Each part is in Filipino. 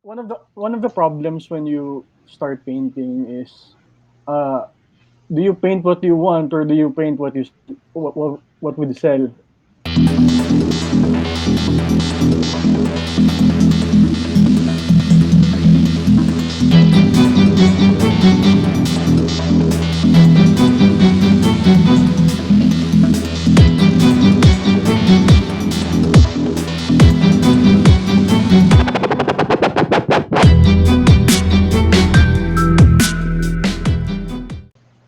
One of the problems when you start painting is, uh, do you paint what you want or do you paint what would sell?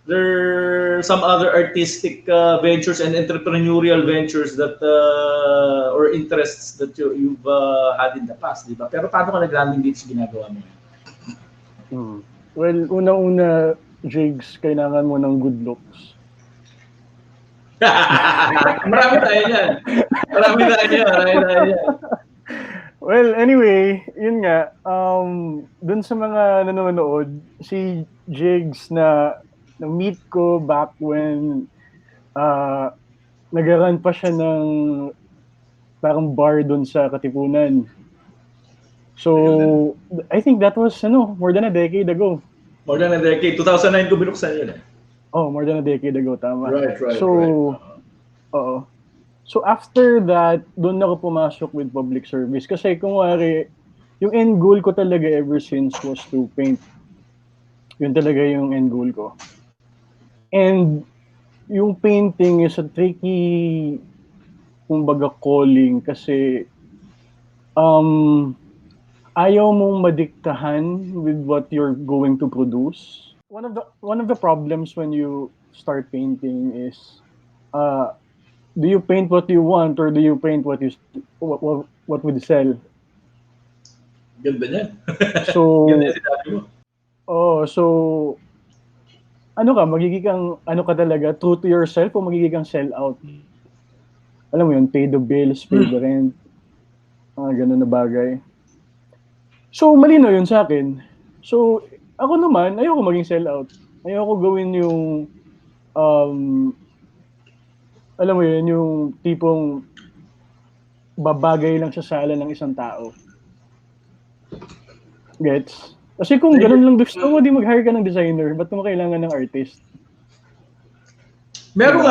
There are some other artistic ventures and entrepreneurial ventures that or interests that you've had in the past, di ba? Pero paano ka nag-landing dito sa ginagawa mo? Hmm. Well, unang-una, Jigs, kailangan mo ng good looks. Marami tayo yan. Marami tayo yan. Well, anyway, yun nga, dun sa mga nanonood, si Jigs na-meet ko back when nag-run pa siya ng parang bar dun sa Katipunan. So, I think that was more than a decade ago. More than a decade. 2009 ko binuksan yun eh. Oh, more than a decade ago, tama. Right. So, oo. So after that, doon ako pumasok with public service. Kasi kung wari, yung end goal ko talaga ever since was to paint. Yun talaga yung end goal ko. And yung painting is a tricky, kumbaga, calling kasi ayaw mong madiktahan with what you're going to produce. One of the problems when you start painting is, do you paint what you want or do you paint what would sell? Ganda niyan. So, Ganda yung sinabi mo. so magiging kang ka talaga, true to yourself o magiging kang sell out? Alam mo yun, pay the bills, pay the rent, ganun na bagay. So, malinaw yun sa akin. So, ako naman, ayoko maging sell out. Ayoko gawin yung alam mo yun, yung tipong babagay lang sa sala ng isang tao. Gets? Kasi kung ganun lang gusto mo, di mag-hire ka ng designer. Ba't mo kailangan ng artist? Merong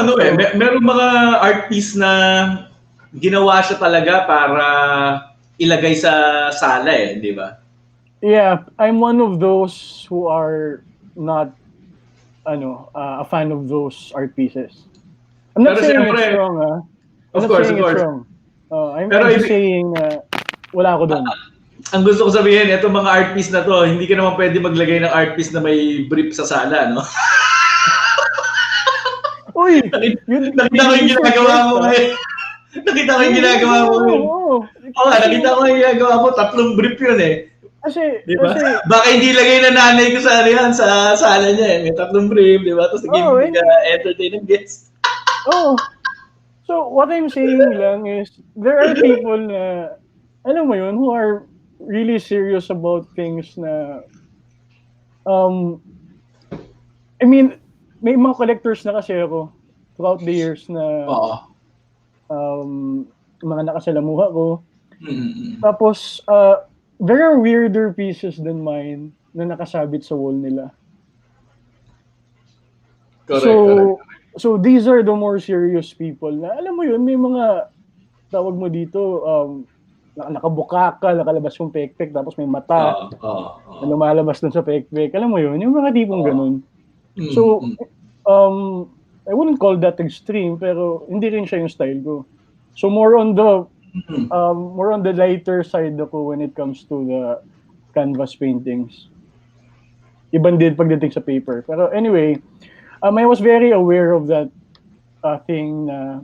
merong mga art piece na ginawa siya talaga para ilagay sa sala eh, di ba? Yeah, I'm one of those who are not a fan of those art pieces. I'm not Pero saying siyempre, it's wrong, I'm of not course, saying of it's course. wrong. I'm Pero just saying wala ako doon. Ang gusto ko sabihin, itong mga art piece na to, hindi ka naman pwede maglagay ng art piece na may brief sa sala, no? Uy! Nakita ko yung ginagawa mo ngayon. Nakita ko yung ginagawa mo ngayon. Oo nga, nakita ko yung ginagawa mo. 3 brief yun eh. Kasi baka hindi lagay na nanay ko sa sala niya eh. May 3 brief, di ba? Tapos nag-entertain ng guests. So what I'm saying lang is, there are people na, alam mo yun, who are really serious about things na, I mean, may mga collectors na kasi ako throughout the years na mga nakasalamuha ko. Tapos, there are weirder pieces than mine na nakasabit sa wall nila. Correct. So these are the more serious people na, alam mo yun, may mga, tawag mo dito, nakabuka ka, nakalabas yung pekpek, tapos may mata na lumalabas dun sa pekpek. Alam mo yun, yung mga tipong ganun. So, I wouldn't call that extreme, pero hindi rin siya yung style ko. So more on the lighter side ako when it comes to the canvas paintings. Iban din pagdating sa paper. Pero anyway, I was very aware of that thing na,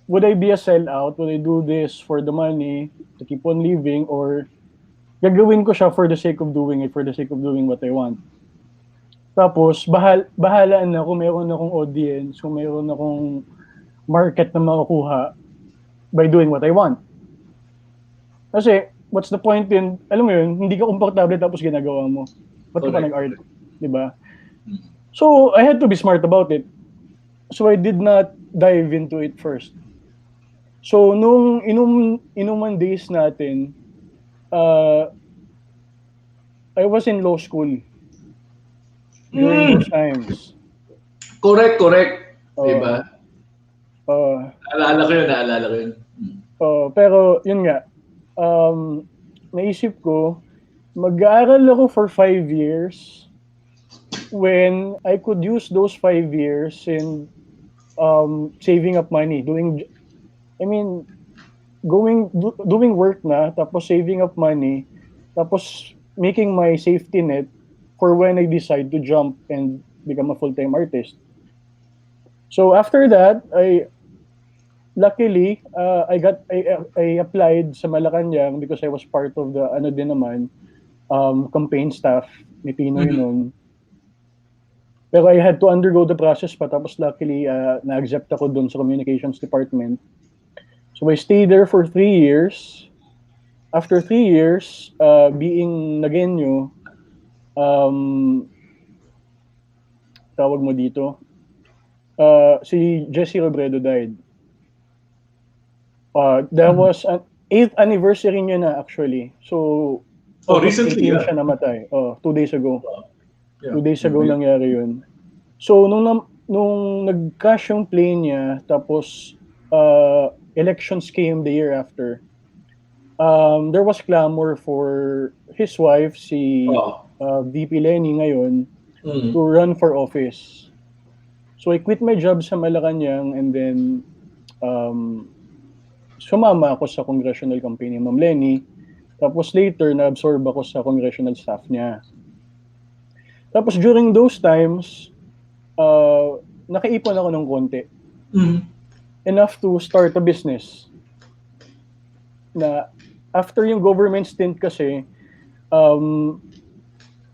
would I be a sellout? Would I do this for the money to keep on living, or gagawin ko siya for the sake of doing it, for the sake of doing what I want? Tapos, bahala na kung meron akong audience, kung meron akong market na makukuha by doing what I want. Kasi, what's the point in, alam mo yun, hindi ka komportable tapos ginagawa mo. Ba't ka pa nag-art? Diba? So, I had to be smart about it. So, I did not dive into it first. So, nung inuman days natin, I was in law school during those times. Correct, correct. Diba? Uh, uh, Naalala ko yun. pero, yun nga, naisip ko, mag-aaral ako for 5 years when I could use those 5 years in saving up money, I mean, doing work na, tapos saving up money, tapos making my safety net for when I decide to jump and become a full-time artist. So after that, luckily I applied sa Malacanang because I was part of the ano din naman campaign staff ni Pinoy Mhm. noon. Pero I had to undergo the process pa, tapos luckily na-accept ako dun sa communications department. So I stayed there for 3 years. After 3 years, being Nagenyo, um, tawag mo dito, si Jesse Robredo died. That was an 8th anniversary niya na actually. So, Oh, August recently, 18 yeah. siya namatay. 2 days ago. Yeah. 2 days ago nangyari yun. So, nung nag-crash yung plane niya, tapos elections came the year after, there was clamor for his wife, si Oh. VP Lenny ngayon, to Mm. run for office. So I quit my job sa Malacanang and then sumama ako sa congressional campaign ni Ma'am Lenny. Tapos later, na-absorb ako sa congressional staff niya. Tapos during those times, nakaipon ako ng konti. Mm. Enough to start a business. Na after yung government stint kasi,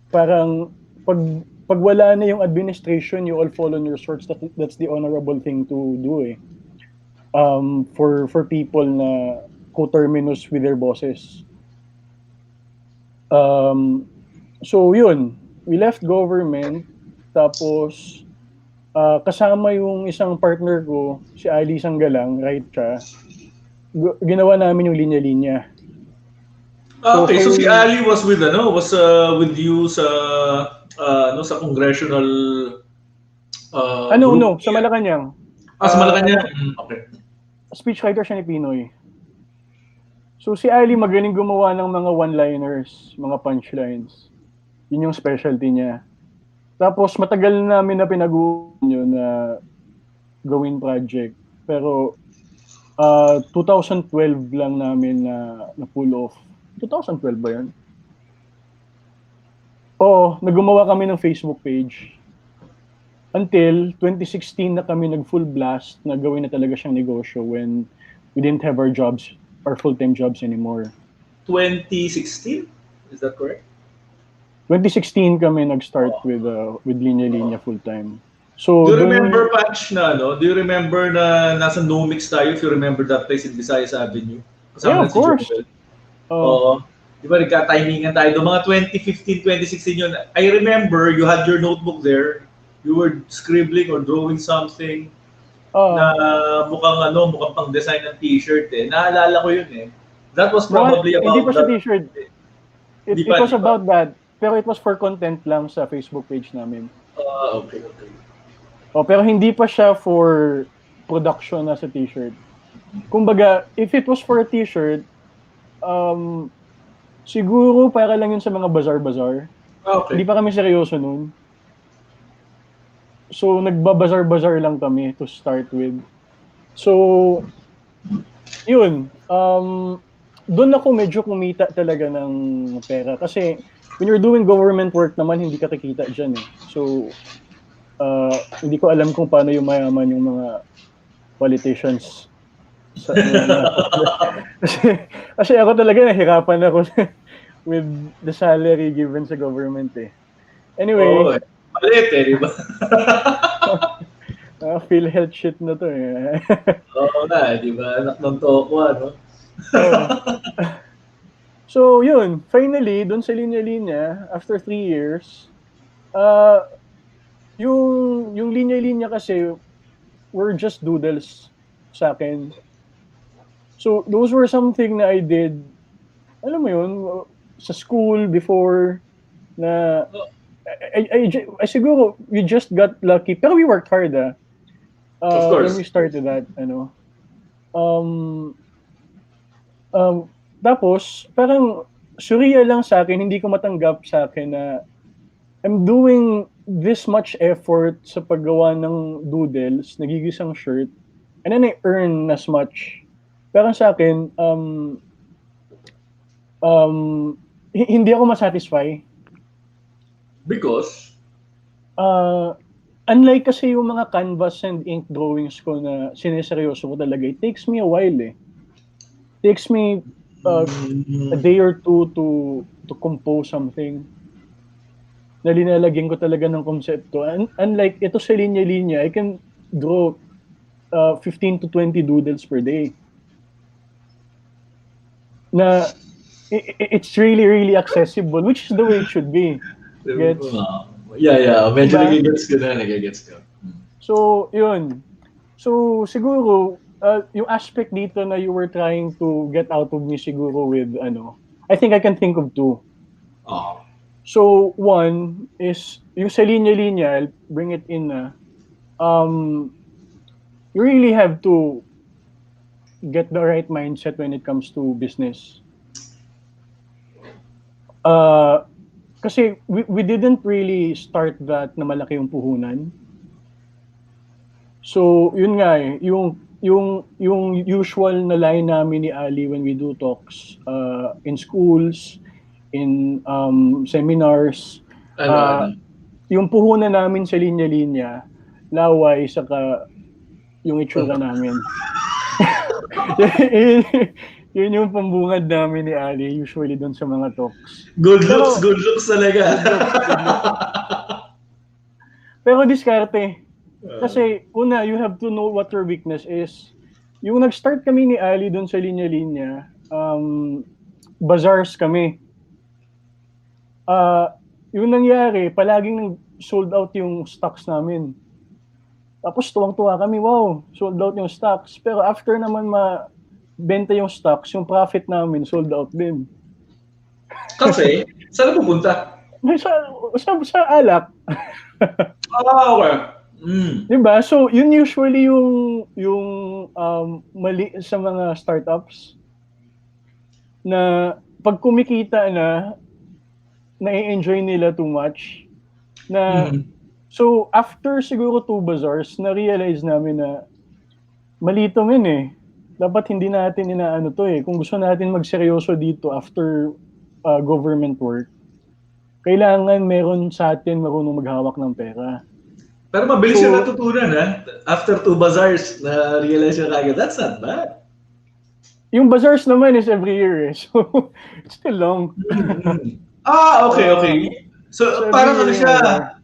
parang pag wala na yung administration, you all fall on your swords. That's the honorable thing to do eh. For people na coterminous with their bosses. So yun, we left government, tapos kasama yung isang partner ko, si Ali Sanggalang, right siya, ginawa namin yung Linya Linya. So Okay, so si for Ali was with you sa sa congressional group no, sa niya. Malacanang. Sa Malacanang. Ano, Okay. speechwriter siya ni Pinoy. So si Ali magaling gumawa ng mga one-liners, mga punchlines. Yun yung specialty niya. Tapos matagal namin na pinag-uusapan yun na gawin project. Pero 2012 lang namin na pull off. 2012 ba yun? Oo, naggumawa kami ng Facebook page. Until 2016 na kami nag-full blast na gawin na talaga siyang negosyo when we didn't have our full-time jobs anymore. 2016? Is that correct? 2016 kami nag-start with Linya Linya full-time. So, Do you remember, Panch, do you remember na nasa Nomix tayo, if you remember that place in Visayas Avenue? Yeah, Kasama na of si course. Joel. Oo. Di ba, nagka-timingan tayo. Doon mga 2015, 2016 yun. I remember you had your notebook there. You were scribbling or drawing something na mukhang pang-design ng t-shirt eh. Naalala ko yun eh. That was probably Hindi pa about siya that. t-shirt. It was about that. Pero it was for content lang sa Facebook page namin. Okay. Pero hindi pa siya for production na sa t-shirt. Kumbaga, if it was for a t-shirt, siguro para lang yun sa mga bazaar-bazaar. Okay. Hindi pa kami seryoso nun. So, nagbabazar-bazar lang kami to start with. So, yun. Doon ako medyo kumita talaga ng pera. Kasi, when you're doing government work naman, hindi ka kikita dyan eh. So, hindi ko alam kung paano yung mayaman yung mga politicians. Kasi ako talaga nahirapan ako with the salary given sa government eh. Anyway, malit eh, di ba? PhilHealth shit na to eh. Oo nga, di ba? Anak ng toko, ano? So, yun. Finally, dun sa linya-linya, after 3 years, yung linya-linya kasi were just doodles sa akin. So those were something na I did, alam mo yun, sa school before na I siguro we just got lucky. Pero we worked hard Of course. when we started that, tapos parang surreal lang sa akin, hindi ko matanggap sa akin na I'm doing this much effort sa paggawa ng doodles, nagigisang shirt, and then I earn as much. Parang sa akin, hindi ako masatisfy. Because? Unlike kasi yung mga canvas and ink drawings ko na sineseryoso ko talaga, it takes me a while eh. It takes me a day or two to compose something na linalagyan ko talaga ng konsepto. Unlike ito sa Linya Linya, I can draw 15 to 20 doodles per day. Na it's really, really accessible, which is the way it should be. Gets? Yeah. Medyo nagigets ko. So, yun. So, siguro, yung aspect dito na you were trying to get out of me siguro with, I think I can think of two. So, one is, yung sa Linya Linya, I'll bring it in na, you really have to get the right mindset when it comes to business. Kasi we didn't really start that na malaki yung puhunan. So, yun nga eh, yung usual na line namin ni Ali when we do talks in schools, in seminars, yung puhunan namin sa Linya Linya, laway, saka yung itsura namin. Yun yung pambungad namin ni Ali, usually doon sa mga talks. Good looks talaga. Pero diskarte. Kasi, una, you have to know what your weakness is. Yung nag-start kami ni Ali doon sa Linya Linya, bazaars kami. Yung nangyari, palaging sold out yung stocks namin. Tapos tuwang-tuwa kami, wow, sold out yung stocks. Pero after naman benta yung stocks, yung profit namin sold out din. Kasi, saan pupunta? Sa alak. Okay. Diba? So, yun usually yung mali sa mga startups na pag kumikita na na-enjoy nila too much. So, after siguro 2 bazaars, na-realize namin na mali ito eh. Dapat hindi natin inaano to eh. Kung gusto natin magseryoso dito after government work, kailangan meron sa atin marunong maghawak ng pera. Pero mabilis yung natutunan After 2 bazaars, na-realize yung kagad, that's not bad. Yung bazaars naman is every year eh. So, it's still long. Okay. So parang ano siya,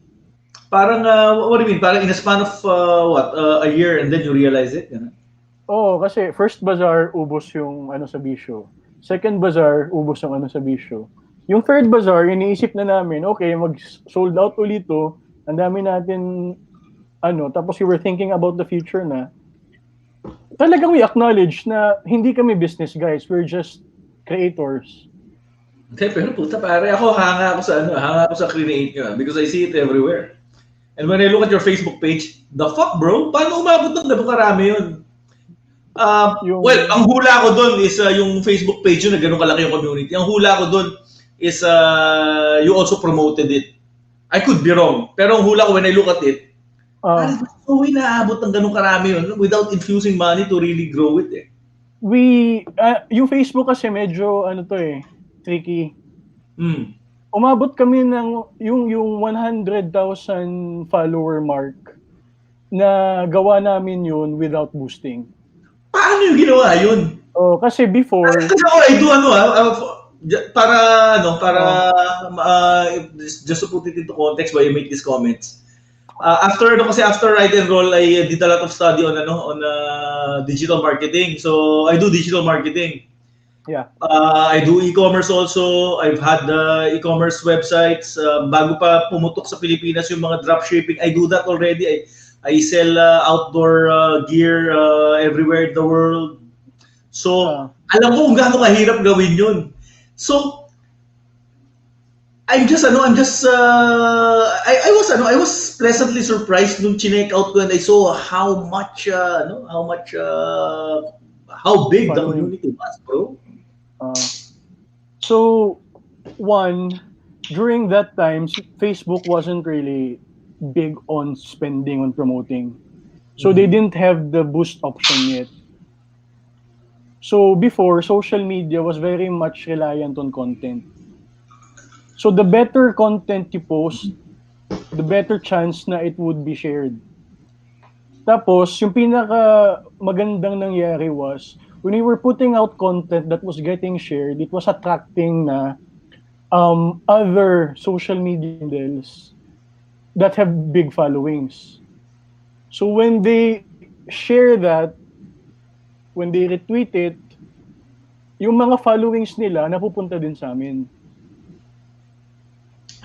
parang, what do you mean? Parang in a span of, a year and then you realize it? Kasi first bazaar, ubos yung sa bisyo. Second bazaar, ubos yung sa bisyo. Yung third bazaar, iniisip na namin, okay, mag-sold out ulit to, ang dami natin, tapos you were thinking about the future na, talagang we acknowledge na hindi kami business guys, we're just creators. Pero puta pare, hanga ako sa create nyo because I see it everywhere. And when I look at your Facebook page, the fuck bro, paano umabot ng ganun karami yun? Well, ang hula ko doon is yung Facebook page yun na ganun kalaki yung community. Ang hula ko doon is you also promoted it. I could be wrong, pero ang hula ko when I look at it, naabot ng ganun karami yun without infusing money to really grow it eh. Yung Facebook kasi medyo tricky. Umabot kami ng yung 100,000 follower mark na gawa namin yun without boosting. Paano yung ginawa yun? Kasi before... Kasi I do just to put it into context why you make these comments. After Ride and Roll, I did a lot of study on digital marketing. So I do digital marketing. Yeah. I do e-commerce also. I've had e-commerce websites. Bago pa pumutok sa Pilipinas yung mga dropshipping, I do that already. I sell outdoor gear everywhere in the world. So, alam ko kung gaano kahirap gawin yun. So, I was pleasantly surprised nung chinek out ko and I saw how big the community was, bro. So, one, during that time, Facebook wasn't really big on spending on promoting. So they didn't have the boost option yet. So before, social media was very much reliant on content. So the better content you post, the better chance na it would be shared. Tapos, yung pinaka magandang nangyari was, when we were putting out content that was getting shared, it was attracting na other social media handles that have big followings. So when they share that, when they retweet it, yung mga followings nila napupunta din sa amin.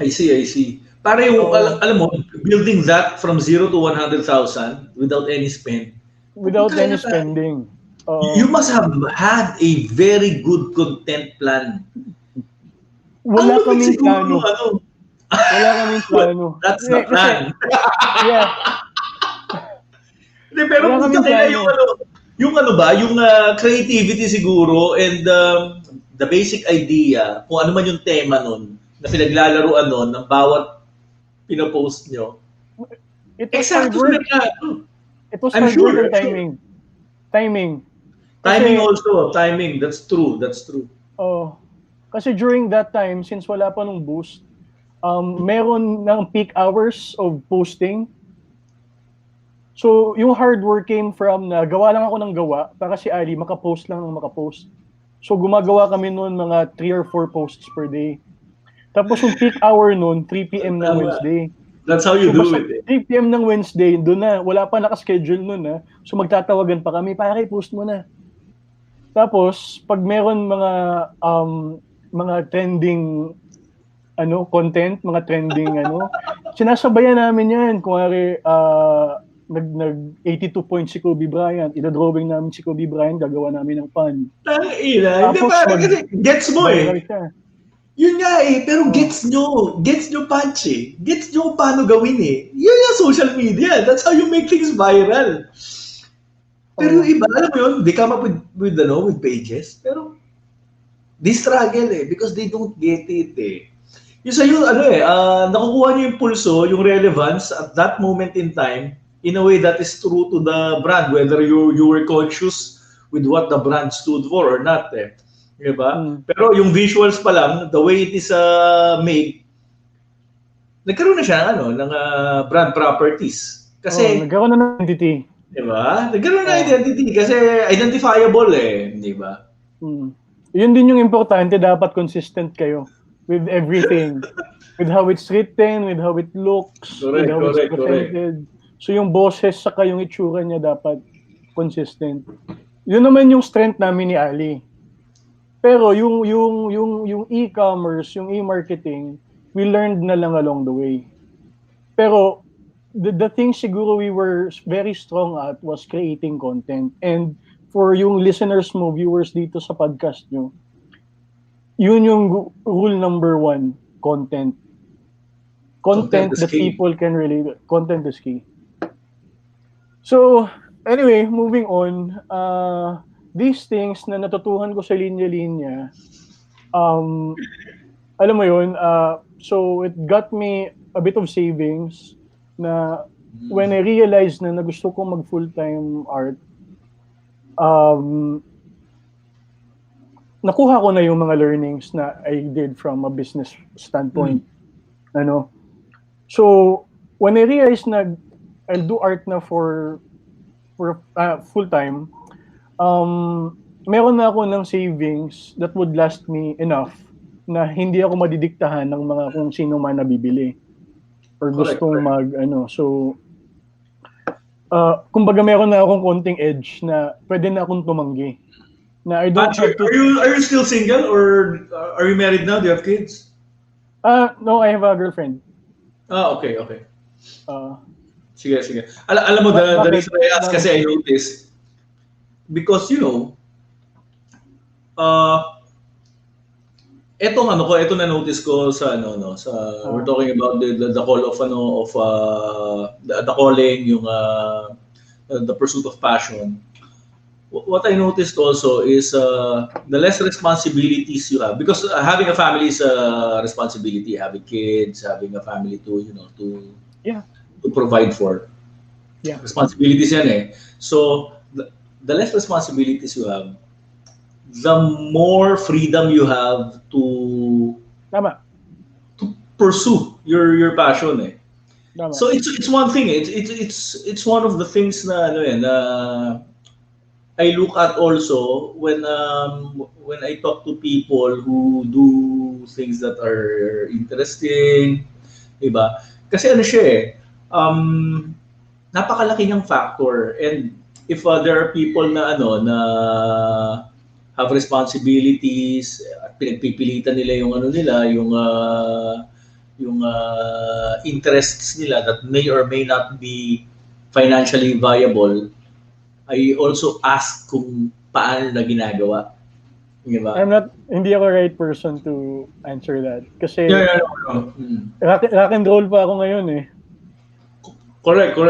I see. Para yung, alam mo, building that from 0 to 100,000 without any spend. Without any spending. You must have had a very good content plan. Wala kaming plano. Wala kaming plano. That's the plan. Yeah. Pero punta nila yung creativity siguro and the basic idea, kung ano man yung tema nun, na pinaglalaruan nun ng bawat pinopost nyo. It was hard work. It was hard work and timing. Timing also. Timing. That's true. Kasi during that time, since wala pa nung boost, meron ng peak hours of posting. So, yung hard work came from na gawa lang ako ng gawa para si Ali makapost lang ng makapost. So, gumagawa kami noon mga 3 or 4 posts per day. Tapos yung peak hour noon, 3 p.m. ng Wednesday. That's how you do it. 3 p.m. ng Wednesday, doon na, wala pa nakaschedule noon na. So, magtatawagan pa kami, pare, post mo na. Tapos, pag meron mga trending content, mga trending sinasabayan namin yan. Kunwari, nag 82 points si Kobe Bryant, idadrawing namin si Kobe Bryant, gagawa namin ng fun. Hindi pa, kasi gets mo Yun nga pero gets nyo Panch Gets nyo paano gawin Yun yung social media. That's how you make things viral. Pero yung iba, alam mo yun, they come up with pages, pero they struggle because they don't get it Yung sa'yo, nakukuha nyo yung pulso, yung relevance at that moment in time in a way that is true to the brand, whether you were conscious with what the brand stood for or not Diba? Pero yung visuals pa lang, the way it is made, nagkaroon na siya ng brand properties. Kasi nagkaroon na ng identity. Diba? Nagkaroon na identity kasi identifiable diba? Yun din yung importante, dapat consistent kayo with everything. With how it's written, with how it looks, with how it's presented. So yung boses saka yung itsura niya dapat consistent. Yun naman yung strength namin ni Ali. Pero yung e-commerce, yung e-marketing, we learned na lang along the way. Pero the thing siguro we were very strong at was creating content. And for yung listeners mo, viewers dito sa podcast nyo, yun yung rule number 1, content. Content that people can relate. Content is key. So, anyway, moving on. These things na natutuhan ko sa Linya Linya, alam mo yun, so it got me a bit of savings na when I realized na gusto ko mag full-time art, nakuha ko na yung mga learnings na I did from a business standpoint. So, when I realized na I'll do art na for full-time, meron na ako ng savings that would last me enough na hindi ako madidiktahan ng mga kung sino man nabibili or gustong So, kumbaga meron na akong konting edge na pwede na akong tumanggi. Na I don't have to... Are you still single or are you married now? Do you have kids? No, I have a girlfriend. Okay. Sige. Alam mo, the reason I ask kasi I noticed, because Etong ito na notice ko sa we're talking about the call of the calling, yung the pursuit of passion. What I noticed also is the less responsibilities you have, because having a family is a responsibility. Having kids, having a family to provide for. Yeah. Responsibilities yan eh. So the less responsibilities you have, the more freedom you have to pursue your passion eh. Tama. So it's one thing. It's one of the things na I look at also when I talk to people who do things that are interesting, diba? Kasi siya eh, napakalaki niyang factor, and if there are people na na have responsibilities at pinagpipilitan nila yung yung interests nila that may or may not be financially viable, I also ask kung paano na ginagawa. Diba? Hindi ako right person to answer that. Kasi rock and roll pa ako ngayon eh. Correct.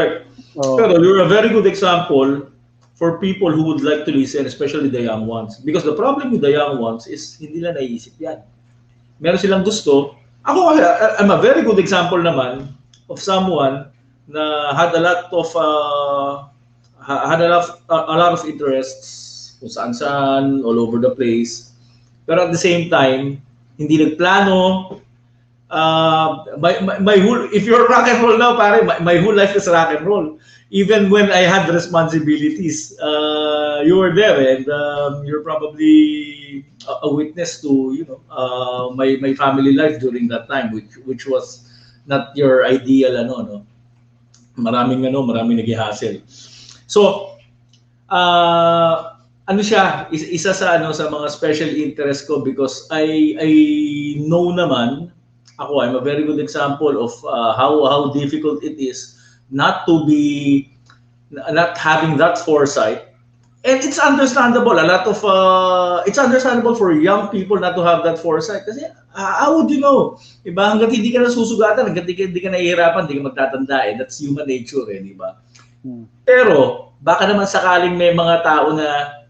Pero you're a very good example for people who would like to listen, especially the young ones. Because the problem with the young ones is hindi nila naiisip yan. Meron silang gusto. Ako, I'm a very good example naman of someone na had a lot of interests kung saan all over the place. Pero at the same time, hindi nagplano. My whole, if you're rock and roll now, pare, my whole life is rock and roll. Even when I had responsibilities, you were there, and you're probably a witness to my family life during that time, which was not your ideal maraming nag-hassle. So siya, isa sa sa mga special interest ko, because I know naman ako, I'm a very good example of how difficult it is not having that foresight. And it's understandable. It's understandable for young people not to have that foresight. Kasi how would you know? Diba? Hanggang hindi ka nasusugatan, hanggang hindi ka nahihirapan, hindi ka magtatanda eh. That's human nature eh, diba? Pero baka naman sakaling may mga tao na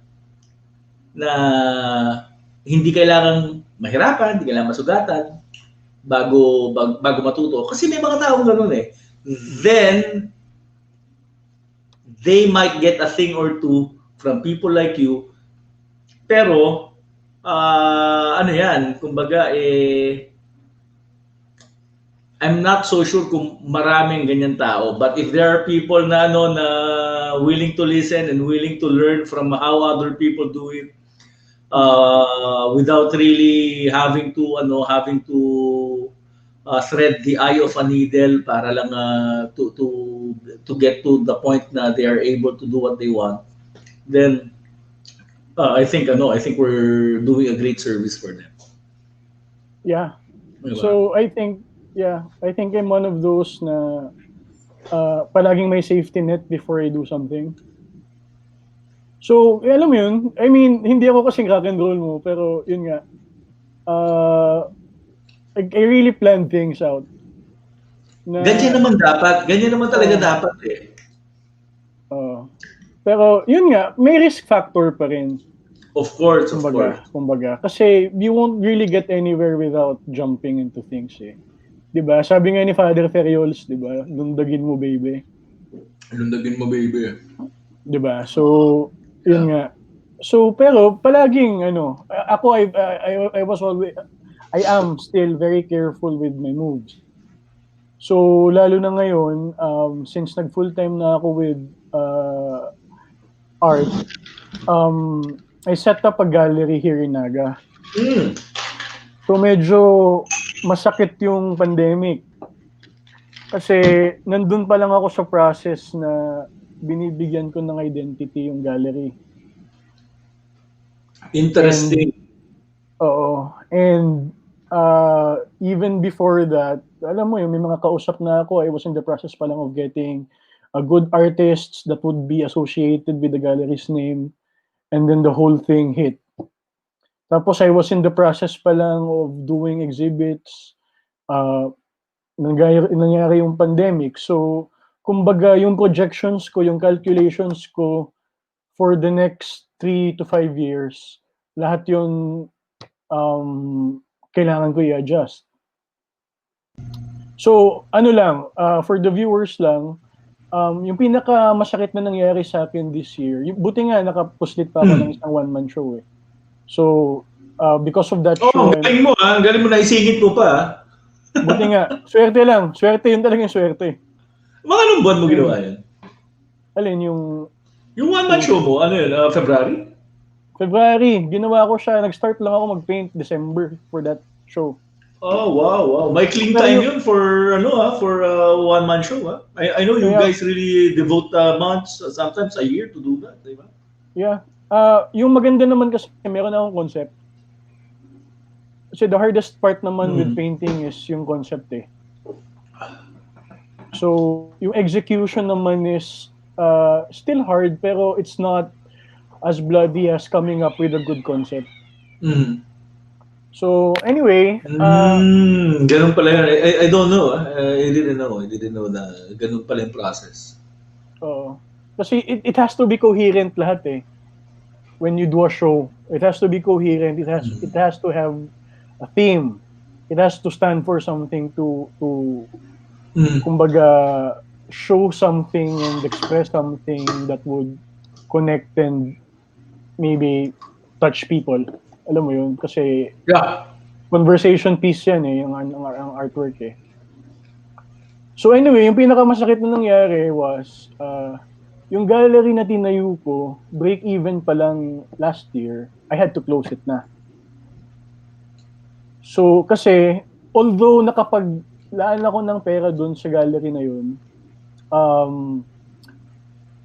hindi kailangang mahirapan, hindi kailangan masugatan bago matuto. Kasi may mga taong ganun eh. Then they might get a thing or two from people like you. Pero kumbaga I'm not so sure kung maraming ganyan tao, but if there are people na willing to listen and willing to learn from how other people do it, without really having to thread the eye of a needle para lang to get to the point na they are able to do what they want, then I think we're doing a great service for them. Yeah. Diba? So I think I'm one of those na palaging may safety net before I do something. So, alam mo yun, I mean, hindi ako kasing rock and roll mo, pero yun nga, I really plan things out. Ganyan naman talaga dapat eh. Pero yun nga, may risk factor pa rin. Of course. Kumbaga. Kasi you won't really get anywhere without jumping into things eh. Diba? Sabi nga ni Father Ferriols, diba? Lundagin mo, baby. Diba? So, yun nga. So, pero palaging, ako, I am still very careful with my moves. So, lalo na ngayon, since nag-full-time na ako with art, I set up a gallery here in Naga. So, medyo masakit yung pandemic. Kasi, nandun pa lang ako sa process na binibigyan ko ng identity yung gallery. Interesting. And even before that, alam mo yun, may mga kausap na ako. I was in the process pa lang of getting good artists that would be associated with the gallery's name. And then the whole thing hit. Tapos I was in the process pa lang of doing exhibits. Nangyari yung pandemic. So, kumbaga yung projections ko, yung calculations ko for the next 3 to 5 years, lahat yun kailangan ko i-adjust. So, ano lang, for the viewers lang, yung pinaka masakit na nangyari sa akin this year, buti nga nakapuslit pa ako ng isang one-man show eh. So, because of that show, ang galing mo ha. Ang galing mo na isingit mo pa. buti nga, swerte lang. Swerte, yun talagang swerte. Mga anong buwan mo ginawa yan? Alin, yung one-man show mo, ano yun, February? February, ginawa ko siya. Nag-start lang ako mag-paint December for that show. Oh, wow. May clean time yun for one-man show, ha? I know you guys really devote months, sometimes a year to do that, di ba? Yeah. Yung maganda naman kasi meron akong concept. Kasi the hardest part naman with painting is yung concept eh. So, yung execution naman is still hard pero it's not as bloody as coming up with a good concept. So, anyway. Ganun pala yun. I don't know. I didn't know na ganun pala yung process. Kasi it has to be coherent lahat eh. When you do a show, it has to be coherent. It has to have a theme. It has to stand for something to kumbaga show something and express something that would connect and maybe touch people. Alam mo yun? Kasi conversation piece yan eh, yung artwork eh. So anyway, yung pinakamasakit na nangyari was yung gallery na tinayo ko, break-even pa lang last year, I had to close it na. So, kasi, although nakapaglaan ako ng pera dun sa gallery na yun,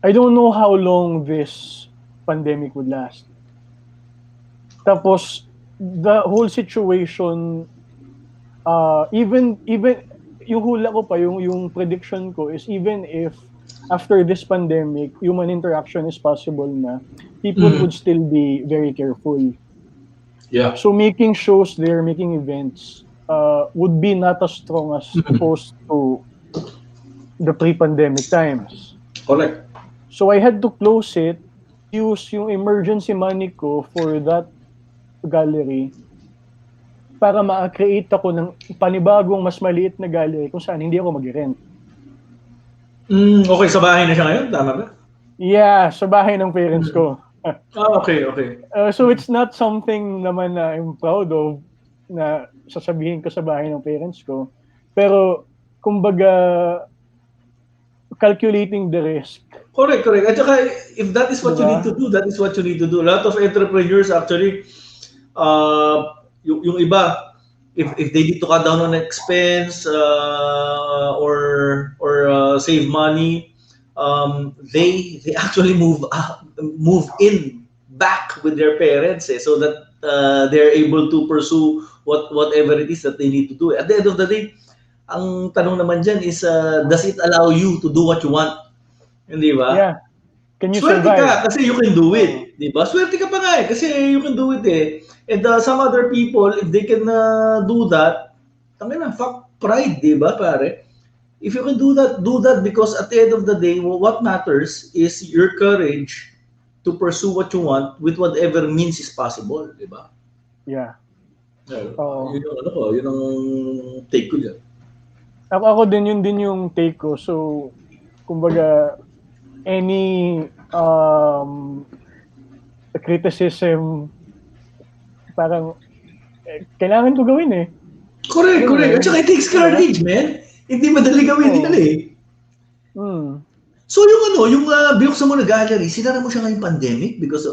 I don't know how long this pandemic would last. Tapos, the whole situation, even yung hula ko pa, yung prediction ko is even if after this pandemic, human interaction is possible na, people would still be very careful. Yeah. So making shows there, making events, would be not as strong as opposed to the pre-pandemic times. Correct. So I had to close it, use yung emergency money ko for that gallery para ma-create ako ng panibagong mas maliit na gallery kung saan hindi ako mag-rent. Okay, sa bahay na siya ngayon? Tama ba? Yeah, sa bahay ng parents ko. Okay. So it's not something naman na I'm proud of na sasabihin ko sa bahay ng parents ko. Pero, kumbaga, calculating the risk. Correct. At saka, if that is what you need to do, that is what you need to do. A lot of entrepreneurs actually, yung iba, if they need to cut down on expense or save money, they actually move in back with their parents so that they're able to pursue whatever it is that they need to do. At the end of the day, ang tanong naman dyan is, does it allow you to do what you want? Hindi ba? Yeah. Can you Swerte survive? ka kasi you can do it. Di ba? Swerte ka pa nga kasi you can do it eh. And some other people, if they can do that, fuck pride, di ba pare? If you can do that because at the end of the day, what matters is your courage to pursue what you want with whatever means is possible, di ba? Yeah. Yun ang take ko dyan. Ako din, yun din yung take ko. So, kumbaga, any criticism, parang, kailangan ko gawin eh. Correct. At saka it takes courage, man. Hindi madali gawin nila eh. So yung binuksan mo na gallery, sinara mo siya ngayong pandemic because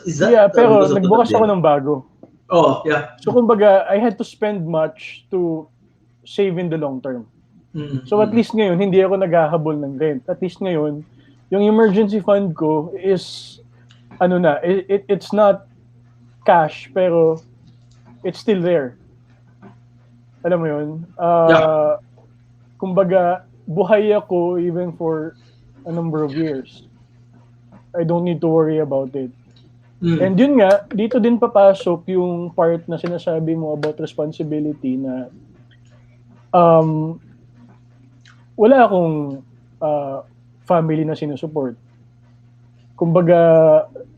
is that? Yeah, pero nagbukas ako ng bago. Oh, yeah. So kumbaga, I had to spend much to save in the long term. So at least ngayon, hindi ako naghahabol ng rent. At least ngayon, yung emergency fund ko is, it's not cash, pero it's still there. Alam mo yun? Kumbaga, buhay ako even for a number of years. I don't need to worry about it. And yun nga, dito din papasok yung part na sinasabi mo about responsibility na wala akong family na sinusupport. Kumbaga,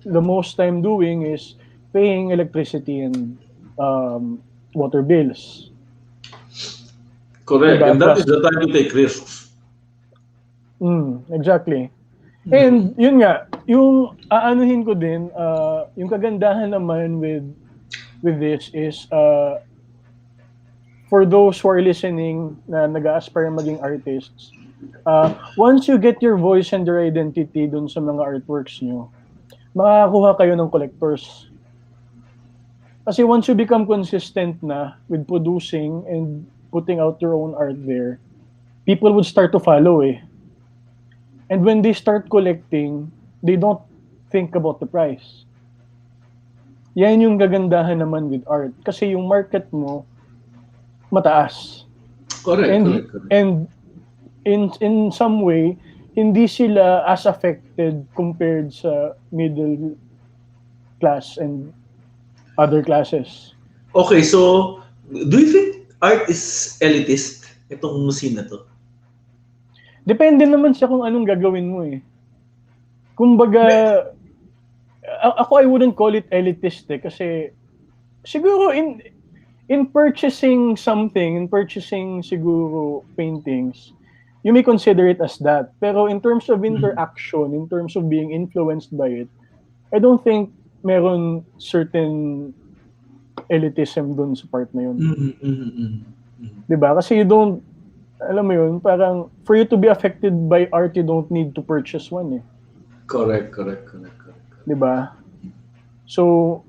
the most I'm doing is paying electricity and water bills. Correct. Diba? And that is the time to take risks. Exactly. And yun nga, yung aanuhin ko din, yung kagandahan naman with this is for those who are listening na nag-aspire maging artists, once you get your voice and your identity dun sa mga artworks nyo, makakuha kayo ng collectors. Kasi once you become consistent na with producing and putting out your own art there, people would start to follow eh. And when they start collecting, they don't think about the price. Yan yung gagandahan naman with art. Kasi yung market mo, mataas. Correct. And in some way, hindi sila as affected compared sa middle class and other classes. Okay, so do you think art is elitist? Itong scene na to? Depende naman siya kung anong gagawin mo eh. Kumbaga, ako I wouldn't call it elitist eh, kasi siguro in purchasing something, in purchasing siguro paintings, you may consider it as that. Pero in terms of interaction, in terms of being influenced by it, I don't think meron certain elitism dun sa part na yun. Diba? Kasi you don't, alam mo yun, parang for you to be affected by art, you don't need to purchase one eh. Correct. Diba? So,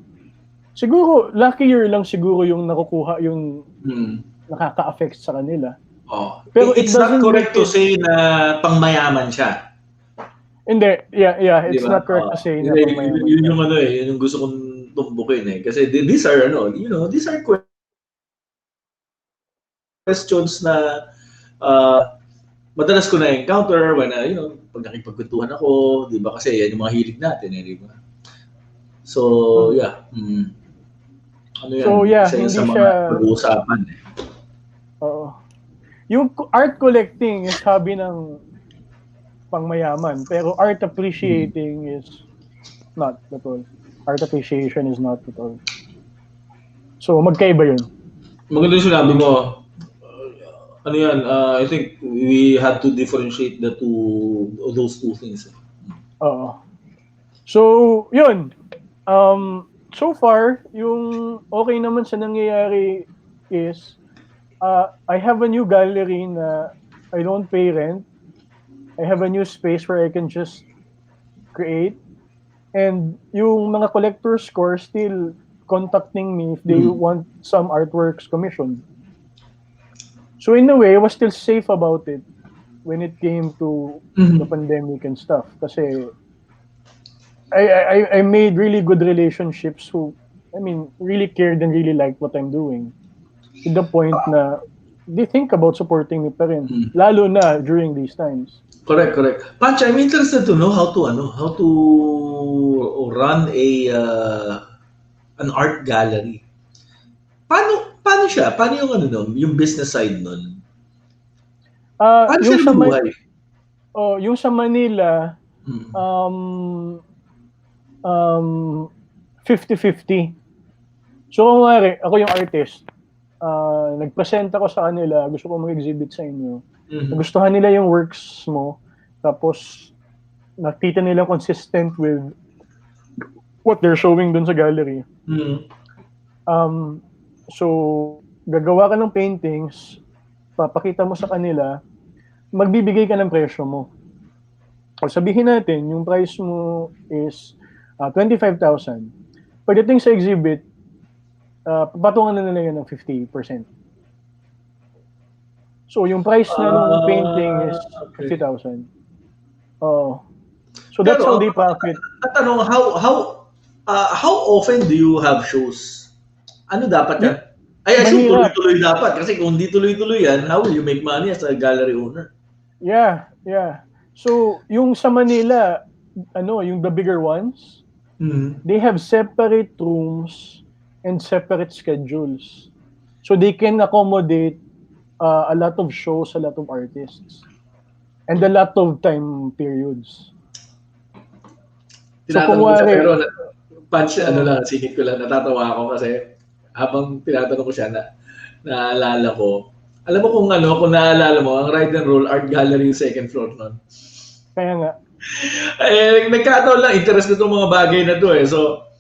siguro, luckier lang siguro yung nakukuha, yung nakaka-affect sa kanila. Pero it's not correct to say na pangmayaman siya. Hindi, yeah, it's not correct to say na pangmayaman siya. Yun yung ano eh, yun yung gusto kong tumbukin eh. Kasi these are these are questions na madalas ko na-encounter when, pag nakipagkwentuhan ako, di ba? Kasi yan yung mga hilig natin eh, di ba? So, yeah. Ano yan? So, yeah, isa hindi sa mga siya pag-uusapan eh. Oo. Yung art collecting is hobby ng pangmayaman, pero art appreciating is not at all. Art appreciation is not at all. So, magkaiba yun. Maganda yung sinabi mo. Ano yan, I think we had to differentiate those two things. Oo. So, yun. So far, yung okay naman sa nangyayari is I have a new gallery na I don't pay rent. I have a new space where I can just create. And yung mga collectors ko are still contacting me if they want some artworks commissioned. So in a way, I was still safe about it when it came to the pandemic and stuff. Kasi I made really good relationships who, really cared and really liked what I'm doing. To the point na they think about supporting me pa rin. Lalo na during these times. Correct. Panch, I'm interested to know how to run an art gallery. Paano siya? Paano yung yung business side nun? Paano siya nabubuhay? Yung sa Manila, 50-50. So, kumari, ako yung artist. Nag-present ako sa kanila, gusto ko mag-exhibit sa inyo. Nagustuhan nila yung works mo, tapos nakita nila consistent with what they're showing dun sa gallery. So, gagawa ka ng paintings, papakita mo sa kanila, magbibigay ka ng presyo mo. O sabihin natin, yung price mo is 25,000. Pagdating sa exhibit, papatungan na nila yan ng 50%. So, yung price na ng painting is 50,000. So, that's how they profit. Tanong, how often do you have shows? Ano dapat yan? I assume tuloy-tuloy dapat. Kasi kung di tuloy-tuloy yan, how will you make money as a gallery owner? Yeah. So, yung sa Manila, yung the bigger ones, they have separate rooms and separate schedules. So they can accommodate a lot of shows, a lot of artists, and a lot of time periods. So kung Tinatanong ko siya, pero wari, Panch, singit ko lang, natatawa ako kasi habang tinatanong ko siya, naalala ko. Alam mo kung naalala mo, ang Ride and Roll Art Gallery yung second floor nun. Kaya nga. Nagkataon lang, interest ko itong mga bagay na to eh. So,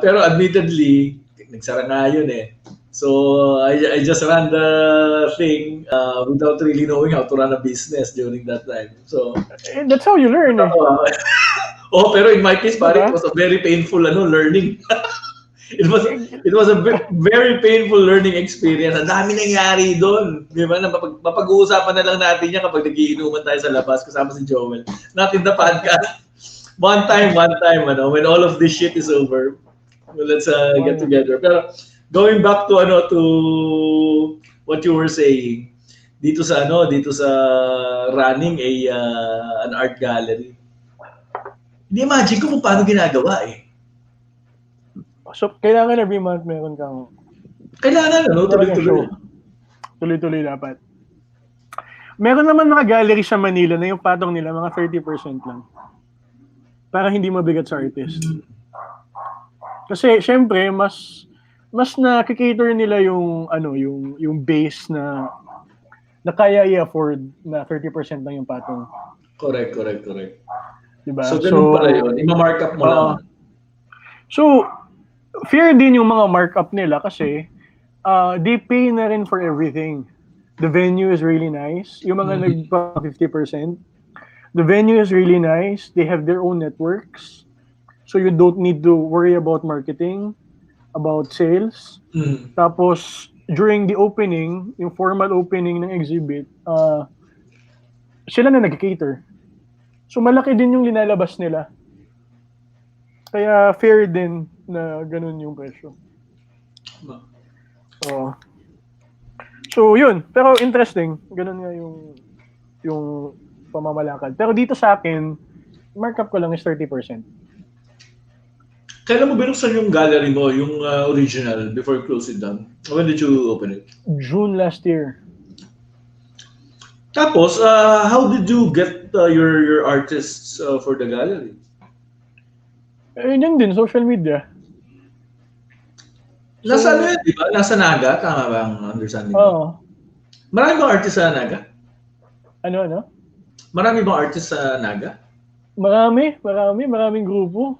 pero admittedly, nagsara nga yun eh. So, I just ran the thing without really knowing how to run a business during that time. So, that's how you learn eh. Pero in my case, pare, it was a very painful learning. It was a very painful learning experience. Ang dami nangyari doon. Di ba? Mapag-uusapan na lang natin yan kapag nagiinuman tayo sa labas kasama si Joel. Not in the podcast. One time, when all of this shit is over, let's get together. Pero going back to to what you were saying, dito sa running an art gallery. Hindi imagine ko kung paano ginagawa eh. So, kailangan every month meron kang... Kailangan, tuloy-tuloy. Tuloy-tuloy dapat. Meron naman mga gallery sa Manila na yung patong nila, mga 30% lang. Para hindi mabigat sa artist. Kasi, syempre, mas nakikater nila yung, yung base na kaya i-afford na 30% lang yung patong. Correct. Diba? So, ganun pala yun. Ima-mark up mo lang. So, fair din yung mga markup nila kasi they pay na rin for everything. The venue is really nice. Yung mga nagpa 50%, the venue is really nice. They have their own networks. So you don't need to worry about marketing, about sales. Tapos, during the opening, yung formal opening ng exhibit, sila na nag-cater. So malaki din yung linalabas nila. Kaya fair din na ganun yung presyo. So yun, pero interesting. Ganun nga yung pamamalakad. Pero dito sa akin, markup ko lang is 30%. Kailan mo binuksan yung gallery mo, yung original, before you close it down? When did you open it? June last year. Tapos, how did you get your artists for the gallery? Yun din, social media. Nasa yun, di ba? Nasa Naga, tama ba ang understanding mo? Oo. Marami bang artist sa Naga? Ano? Marami bang artist sa Naga? Maraming grupo.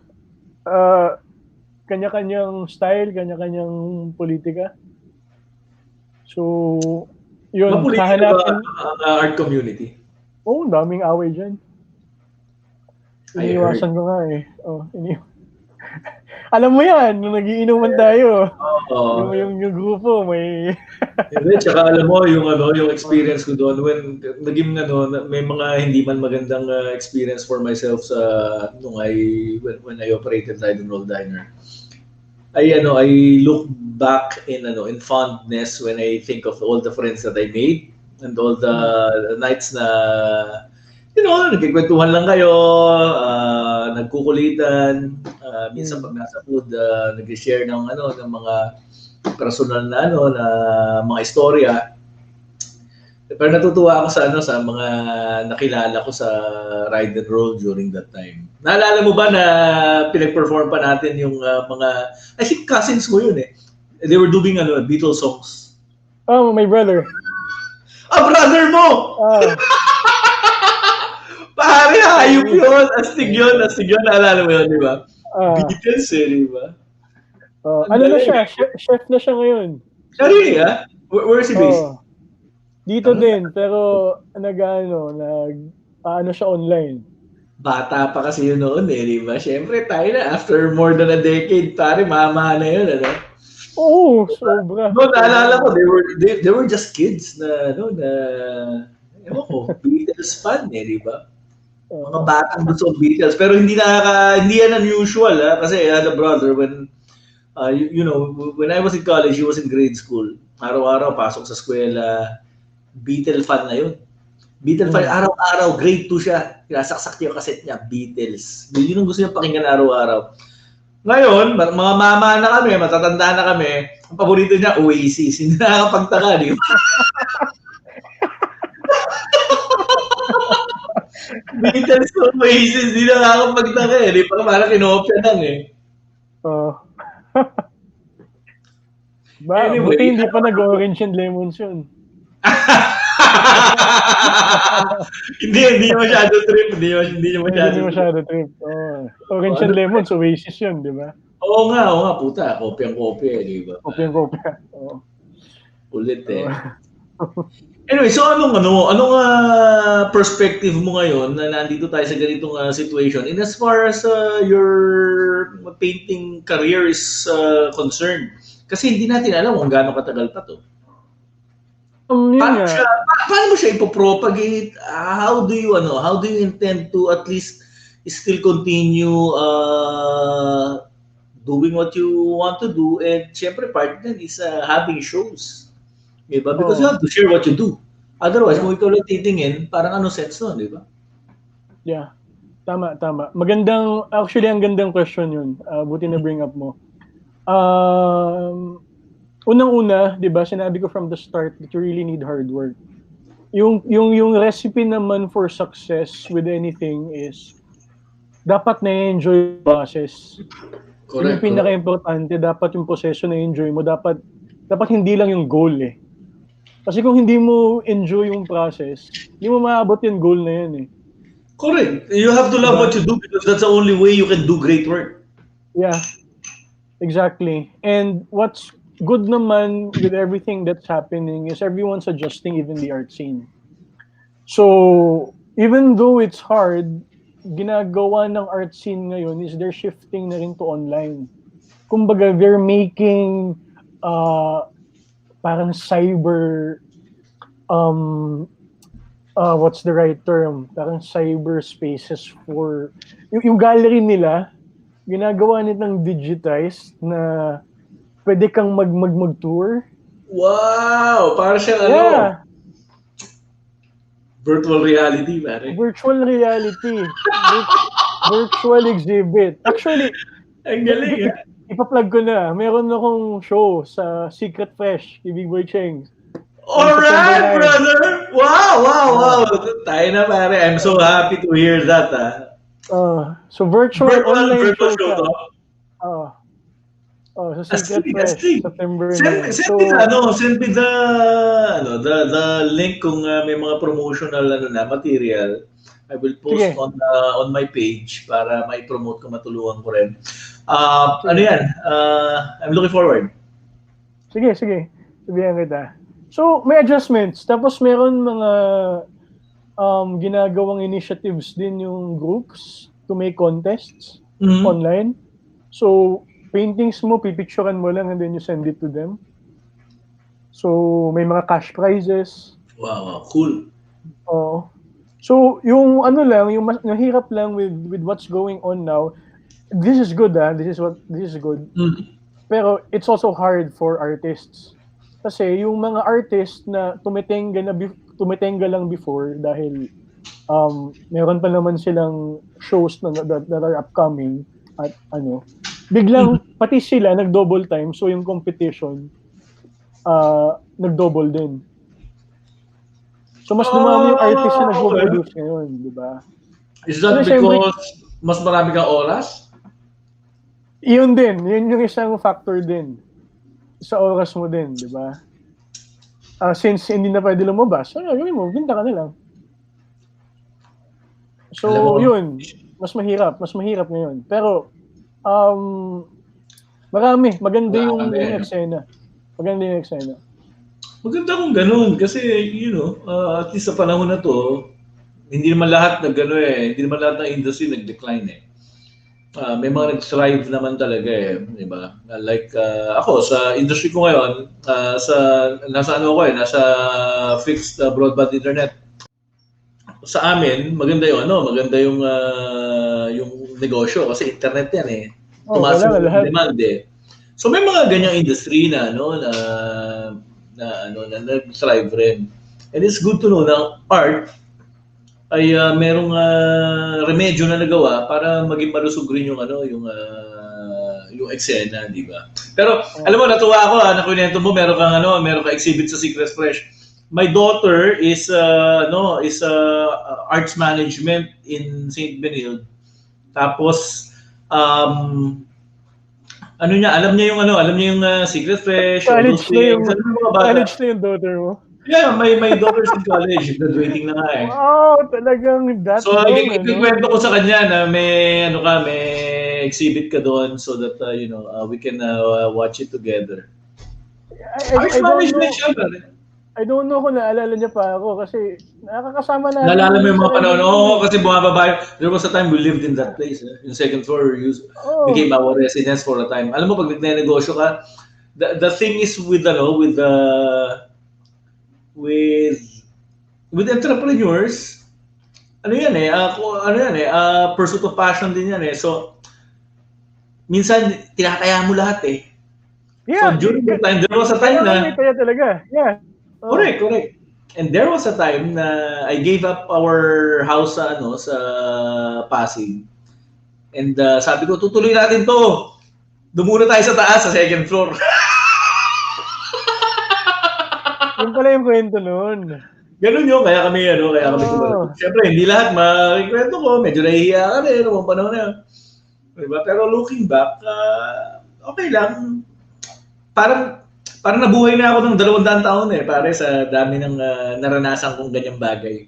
Kanya-kanyang style, kanya-kanyang politika. So, yun, hahanapin ang art community. Daming away dyan. Iniiwasan ko nga eh. Alam mo yan, nung nagiinuman tayo. Yung grupo, may... Tsaka alam mo, yung experience ko doon, when naging may mga hindi man magandang experience for myself sa when I operated Ride and Roll Diner. I look back in fondness when I think of all the friends that I made and all the nights na nagkikwentuhan lang kayo, nagkukulitan, minsan pag nasa food, nag-share ng mga personal na na mga istorya. Pero natutuwa ako sa mga nakilala ko sa Ride and Roll during that time. Naalala mo ba na pinag-perform pa natin yung mga, I think cousins mo yun eh. They were doing Beatles songs. Oh, my brother. Brother mo! Pare, hayop yun. Astig yun. Naalala mo yun, di ba? Beatles di ba? Na siya? Chef na siya ngayon. Really, ha? Where is he based? Dito din, pero siya online. Bata pa kasi yun noon eh, di ba? Siyempre, tayo na, after more than a decade, pare, mama na yun, sobra. No, naalala ko, they were just kids na, Beatles fan eh, di ba? Mga batang gusto ng Beatles. Pero hindi yan unusual, kasi I had a brother when, when I was in college, he was in grade school. Araw-araw, pasok sa eskwela, Beatles fan na yun. Beatles fan, araw-araw, grade 2 siya. Sinasaksak niya yung cassette niya, Beatles. Yun yung gusto niya pakinggan araw-araw. Ngayon, mga mama na kami, matatanda na kami, ang paborito niya, Oasis. Hindi nakakapagtaka, di ba? Beatles o Oasis, hindi nakakapagtaka eh. Di pa parang kinopya lang eh. Anyway, buti hindi pa nag-orange and lemons yun. hindi masyado trip. Hindi masyado trip. Orange and lemons, Oasis yun, di ba? Oo nga, puta. Kopyang-kopya, di ba? Kopyang-kopya. Ulit eh. Anyway, so anong perspective mo ngayon na nandito tayo sa ganitong situation? And as far as your painting career is concerned, kasi hindi natin alam kung gaano katagal pa to. Paano mo siya ipopropagate? How do you intend to at least still continue doing what you want to do? And syempre part din is having shows. Diba? Because you have to share what you do. Otherwise, kung ikaw lang titingin, parang ano sense nun, di ba? Yeah. Tama. Ang gandang question yun. Buti na bring up mo. Unang-una, di ba, sinabi ko from the start that you really need hard work. Yung recipe naman for success with anything is dapat na-enjoy yung process. Correct. Yung pinaka-importante, dapat yung proseso na-enjoy mo. Dapat hindi lang yung goal eh. Kasi kung hindi mo enjoy yung process, hindi mo maabot yung goal na yan eh. Correct. You have to love what you do because that's the only way you can do great work. Yeah, exactly. And what's good naman with everything that's happening is everyone's adjusting, even the art scene. So, even though it's hard, ginagawa ng art scene ngayon is they're shifting na rin to online. Kumbaga, they're making parang cyber what's the right term? Parang cyber spaces for yung gallery nila, ginagawa nitong digitized na pwede kang mag-tour. Wow! Para siya virtual reality, pare. Virtual reality. Virtual exhibit. Actually, ang galing ipa-plug ko na. Meron akong show sa Secret Fresh, Big Boy Cheng. Alright, brother! Wow! Tayo na, pare. I'm so happy to hear that, So virtual online show so Secret Fresh, September 9. Send me the link kung may mga promotional material. I will post on my page para mai-promote ko, matulungan ko rin. I'm looking forward. Sige. Sabihan kita. So, may adjustments. Tapos meron mga ginagawang initiatives din yung groups to make contests online. So, paintings mo, pipicturean mo lang and then you send it to them. So, may mga cash prizes. Wow, cool. So, yung yung hirap lang with what's going on now. This is good, This is good. Pero it's also hard for artists. Kasi yung mga artists na tumitengga lang before dahil meron pa naman silang shows that are upcoming at biglang pati sila nag-double time, so yung competition nag-double din. So mas dumami yung artist na nag-produce ngayon, di ba? Is that because mas marami kang oras? Yun yung isang factor din sa oras mo din, di ba? Since hindi na pwede lumabas, gawin mo, binta ka na lang. So, yun, mas mahirap ngayon. Pero, maganda yung eksena. Maganda kung ganun, kasi, at least sa panahon na to, hindi naman lahat hindi naman lahat ng industry nag-decline eh. May mga nag-thrive naman talaga eh, di ba? Like ako sa industry ko ngayon, nasa fixed broadband internet. Sa amin, maganda yung negosyo kasi internet yan eh. Tumaas yung demand eh. So may mga ganyang industry na nag-thrive rin. And it's good to know na art ay merong remedyo na nagawa para maging malusog rin yung yung eksena, di ba? Pero alam mo, natuwa ako nakwento mo meron kang exhibit sa Secret Fresh. My daughter is arts management in St. Benilde. Tapos alam niya yung Secret Fresh, all those things. College na yung daughter mo? Yeah, my daughter's in college, graduating na nga eh. Wow, talagang that so, ikikwento ko sa kanya na may exhibit ka doon so that we can watch it together. I don't know kung naalala niya pa ako kasi nakakasama natin. Naalala mo yung mga panahon? kasi bumababa. There was a time we lived in that place. Yung second floor became our residence for a time. Alam mo, pag nagnenegosyo ka, the thing is with entrepreneurs, pursuit of passion din yan eh. So, minsan, tinataya mo lahat eh. Yeah. So, during the time, there was a time na... talaga. Yeah. Correct. And there was a time na I gave up our house sa Pasig. And sabi ko, tutuloy natin to. Doon muna tayo sa taas, sa second floor. Yung pala yung kwento noon. Ganun yun, kaya kami tumalag. Siyempre, hindi lahat makikwento ko. Medyo nahihiya ka rin noong panahon na yun. Diba? Pero looking back, okay lang. Parang nabuhay na ako ng 200 taon eh, pare sa dami ng naranasan kong ganyang bagay.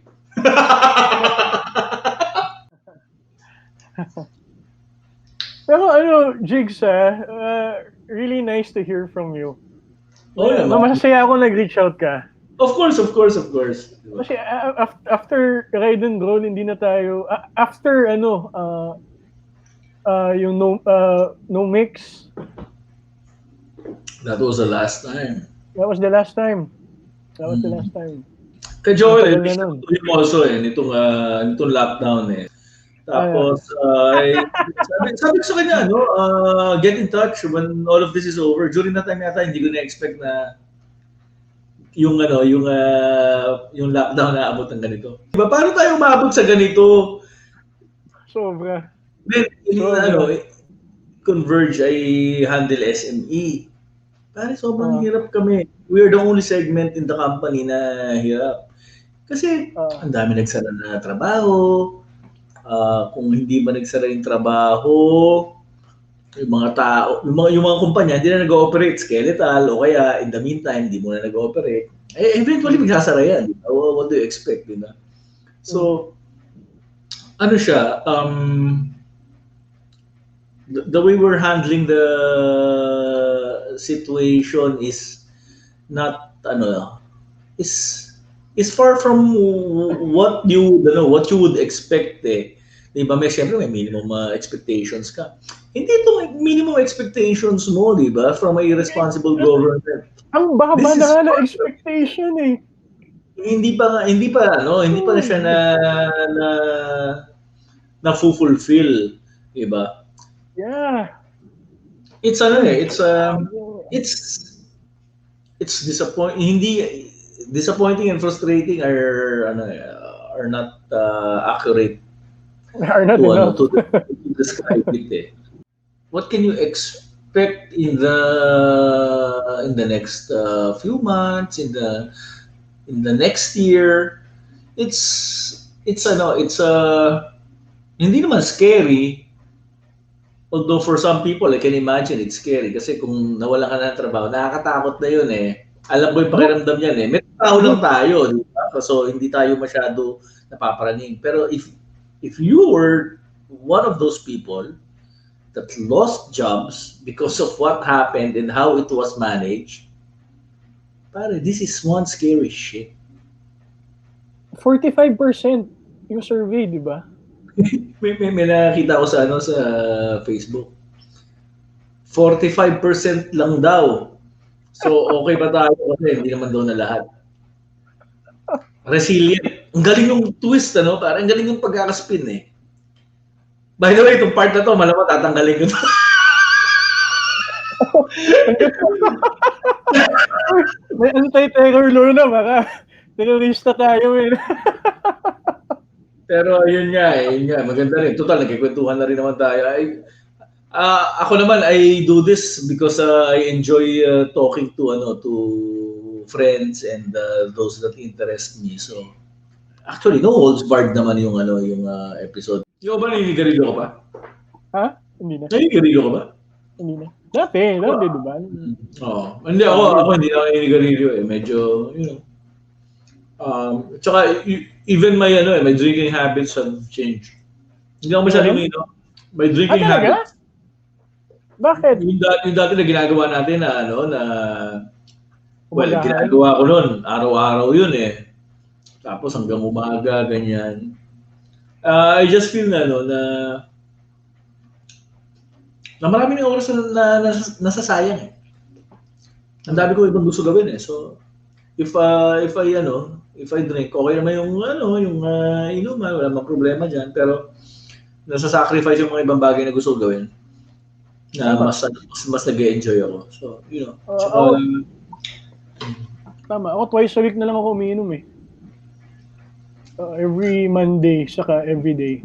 Pero Jigs, really nice to hear from you. Masaya ako nag-reach out ka. Of course. Kasi after Ride and Roll, hindi na tayo, after yung no mix. That was the last time. That was the last time. Kay Joel, also nitong lockdown eh. Tapos, sabi ko sa kanya, get in touch when all of this is over. During that time yata, hindi ko na-expect na yung lockdown na abot ng ganito. Diba, paano tayo umabot sa ganito? Sobra. Then, Converge ay handle SME. Pare, sobrang hirap kami. We are the only segment in the company na hirap. Kasi, ang dami nagsara na trabaho. Kung hindi ba nagsara yung trabaho, yung mga tao, yung mga kumpanya, hindi na nag-ooperate skeletal o kaya in the meantime, hindi mo na nag-ooperate. Eventually, magsasara yan. What do you expect? Diba? So, siya, the way we're handling the situation is not is far from what you would expect eh. Diba? Siyempre may minimum expectations ka. Hindi ito minimum expectations mo, diba? From a irresponsible government. Ang baba na expectation eh. Hindi pa na siya na fulfill, diba? Yeah. It's disappointing. Disappointing and frustrating are not accurate. Are not enough to describe it. Eh. What can you expect in the next few months, in the next year? It's hindi naman scary. Although for some people, I can imagine it's scary kasi kung nawalan ka ng trabaho, nakakatakot na yun eh. Alam ko yung pakiramdam yan eh. May trabaho lang tayo, di ba? So hindi tayo masyado napaparaning. Pero if you were one of those people that lost jobs because of what happened and how it was managed, pare, this is one scary shit. 45% yung survey, di ba? may nakita ko sa Facebook. 45% lang daw. So okay pa tayo kasi hindi naman daw na lahat. Resilient. Ang galing yung twist, parang ang galing yung pagkakaspin eh. By the way, itong part na to, malamang tatanggalin ko to. May anti-terror law na, baka terorista tayo eh. Pero yun nga, maganda rin. Total, nagkikwentuhan na rin naman tayo. Ako naman, I do this because I enjoy talking to friends and those that interest me. So, actually, no holds barred naman yung episode. Ikaw ba naninigarilyo ka ba? Ha? Hindi na. Naninigarilyo ka ba? Hindi na. Dati, di ba? Hindi ako hindi na naninigarilyo eh. Medyo, tsaka even my drinking habits have changed. Hindi ako masyadong my drinking habits. Bakit? Yung dati na ginagawa natin ginagawa ko noon, araw-araw yun eh. Tapos hanggang umaga, ganyan. I just feel na marami ng oras na nasasayang eh. Ang dami ko ibang gusto gawin eh. So, if I drink, okay naman yung inuman, wala mang problema dyan. Pero, nasa-sacrifice yung mga ibang bagay na gusto ko gawin. Na mas nag-enjoy ako. So, tama. Ako twice a week na lang ako umiinom eh. Every Monday, saka every day.